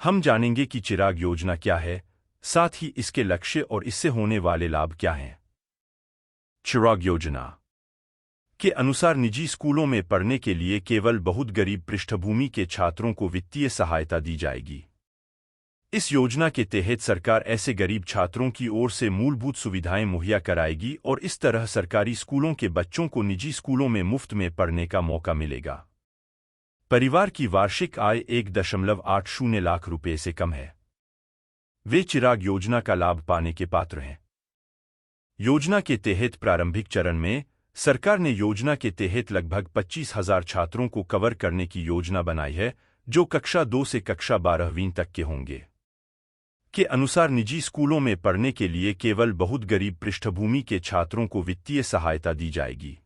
हम जानेंगे कि चिराग योजना क्या है, साथ ही इसके लक्ष्य और इससे होने वाले लाभ क्या हैं। चिराग योजना के अनुसार निजी स्कूलों में पढ़ने के लिए केवल बहुत गरीब पृष्ठभूमि के छात्रों को वित्तीय सहायता दी जाएगी। इस योजना के तहत सरकार ऐसे गरीब छात्रों की ओर से मूलभूत सुविधाएं मुहैया कराएगी और इस तरह सरकारी स्कूलों के बच्चों को निजी स्कूलों में मुफ्त में पढ़ने का मौका मिलेगा। परिवार की वार्षिक आय 1.80 लाख रुपए से कम है। वे चिराग योजना का लाभ पाने के पात्र हैं। योजना के तहत प्रारंभिक चरण में सरकार ने योजना के तहत लगभग 25,000 छात्रों को कवर करने की योजना बनाई है, जो कक्षा 2 से कक्षा 12वीं तक के होंगे। के अनुसार निजी स्कूलों में पढ़ने के लिए केवल बहुत गरीब पृष्ठभूमि के छात्रों को वित्तीय सहायता दी जाएगी।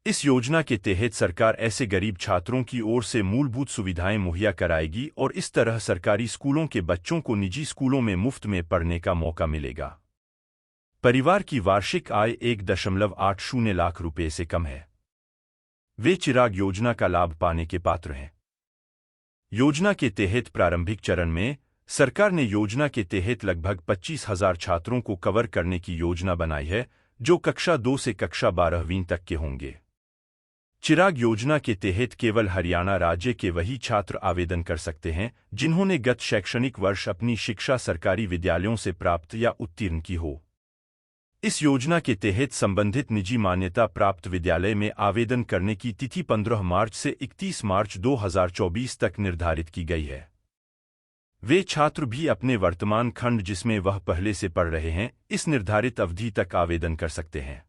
इस योजना के तहत सरकार ऐसे गरीब छात्रों की ओर से मूलभूत सुविधाएं मुहैया कराएगी और इस तरह सरकारी स्कूलों के बच्चों को निजी स्कूलों में मुफ्त में पढ़ने का मौका मिलेगा। परिवार की वार्षिक आय 1.80 लाख रुपए से कम है। वे चिराग योजना का लाभ पाने के पात्र हैं। योजना के तहत प्रारंभिक चरण में सरकार ने योजना के तहत लगभग 25,000 छात्रों को कवर करने की योजना बनाई है, जो कक्षा 2 से कक्षा 12वीं तक के होंगे। चिराग योजना के तहत केवल हरियाणा राज्य के वही छात्र आवेदन कर सकते हैं जिन्होंने गत शैक्षणिक वर्ष अपनी शिक्षा सरकारी विद्यालयों से प्राप्त या उत्तीर्ण की हो। इस योजना के तहत संबंधित निजी मान्यता प्राप्त विद्यालय में आवेदन करने की तिथि 15 मार्च से 31 मार्च 2024 तक निर्धारित की गई है। वे छात्र भी अपने वर्तमान खंड जिसमें वह पहले से पढ़ रहे हैं, इस निर्धारित अवधि तक आवेदन कर सकते हैं।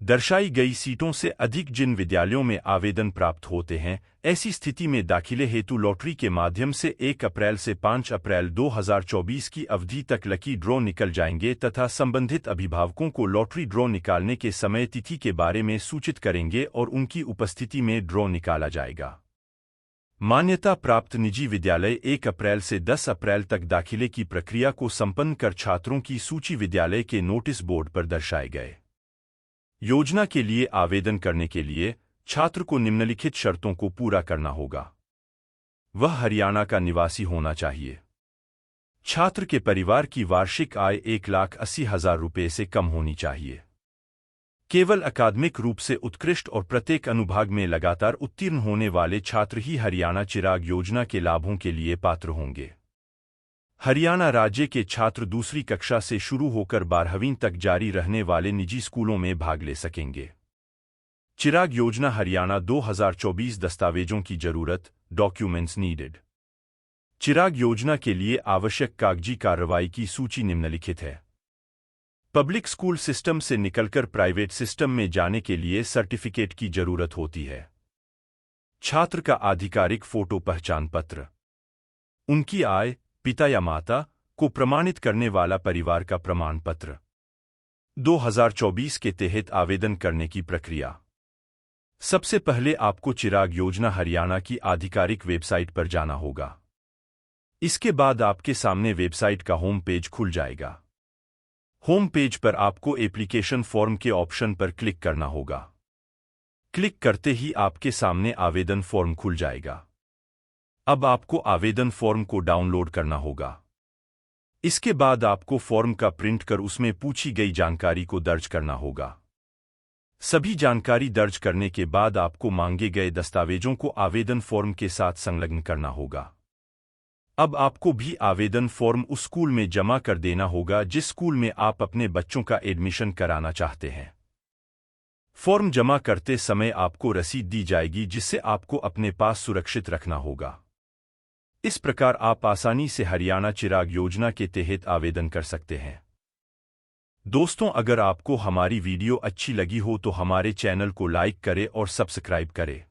दर्शाई गई सीटों से अधिक जिन विद्यालयों में आवेदन प्राप्त होते हैं, ऐसी स्थिति में दाखिले हेतु लॉटरी के माध्यम से 1 अप्रैल से 5 अप्रैल 2024 की अवधि तक लकी ड्रॉ निकल जाएंगे तथा संबंधित अभिभावकों को लॉटरी ड्रॉ निकालने के समय तिथि के बारे में सूचित करेंगे और उनकी उपस्थिति में ड्रॉ निकाला जाएगा। मान्यता प्राप्त निजी विद्यालय 1 अप्रैल से 10 अप्रैल तक दाखिले की प्रक्रिया को संपन्न कर छात्रों की सूची विद्यालय के नोटिस बोर्ड पर दर्शाए गए। योजना के लिए आवेदन करने के लिए छात्र को निम्नलिखित शर्तों को पूरा करना होगा। वह हरियाणा का निवासी होना चाहिए। छात्र के परिवार की वार्षिक आय 1,80,000 रुपये से कम होनी चाहिए। केवल अकादमिक रूप से उत्कृष्ट और प्रत्येक अनुभाग में लगातार उत्तीर्ण होने वाले छात्र ही हरियाणा चिराग योजना के लाभों के लिए पात्र होंगे। हरियाणा राज्य के छात्र दूसरी कक्षा से शुरू होकर 12वीं तक जारी रहने वाले निजी स्कूलों में भाग ले सकेंगे। चिराग योजना हरियाणा 2024 दस्तावेजों की जरूरत, डॉक्यूमेंट्स नीडेड। चिराग योजना के लिए आवश्यक कागजी कार्रवाई की सूची निम्नलिखित है। पब्लिक स्कूल सिस्टम से निकलकर प्राइवेट सिस्टम में जाने के लिए सर्टिफिकेट की जरूरत होती है। छात्र का आधिकारिक फोटो पहचान पत्र, उनकी आय, पिता या माता को प्रमाणित करने वाला परिवार का प्रमाण पत्र। 2024 के तहत आवेदन करने की प्रक्रिया। सबसे पहले आपको चिराग योजना हरियाणा की आधिकारिक वेबसाइट पर जाना होगा। इसके बाद आपके सामने वेबसाइट का होम पेज खुल जाएगा। होम पेज पर आपको एप्लीकेशन फॉर्म के ऑप्शन पर क्लिक करना होगा। क्लिक करते ही आपके सामने आवेदन फॉर्म खुल जाएगा। अब आपको आवेदन फॉर्म को डाउनलोड करना होगा। इसके बाद आपको फॉर्म का प्रिंट कर उसमें पूछी गई जानकारी को दर्ज करना होगा। सभी जानकारी दर्ज करने के बाद आपको मांगे गए दस्तावेजों को आवेदन फॉर्म के साथ संलग्न करना होगा। अब आपको भी आवेदन फॉर्म उस स्कूल में जमा कर देना होगा जिस स्कूल में आप अपने बच्चों का एडमिशन कराना चाहते हैं। फॉर्म जमा करते समय आपको रसीद दी जाएगी जिससे आपको अपने पास सुरक्षित रखना होगा। इस प्रकार आप आसानी से हरियाणा चिराग योजना के तहत आवेदन कर सकते हैं। दोस्तों, अगर आपको हमारी वीडियो अच्छी लगी हो तो हमारे चैनल को लाइक करें और सब्सक्राइब करें।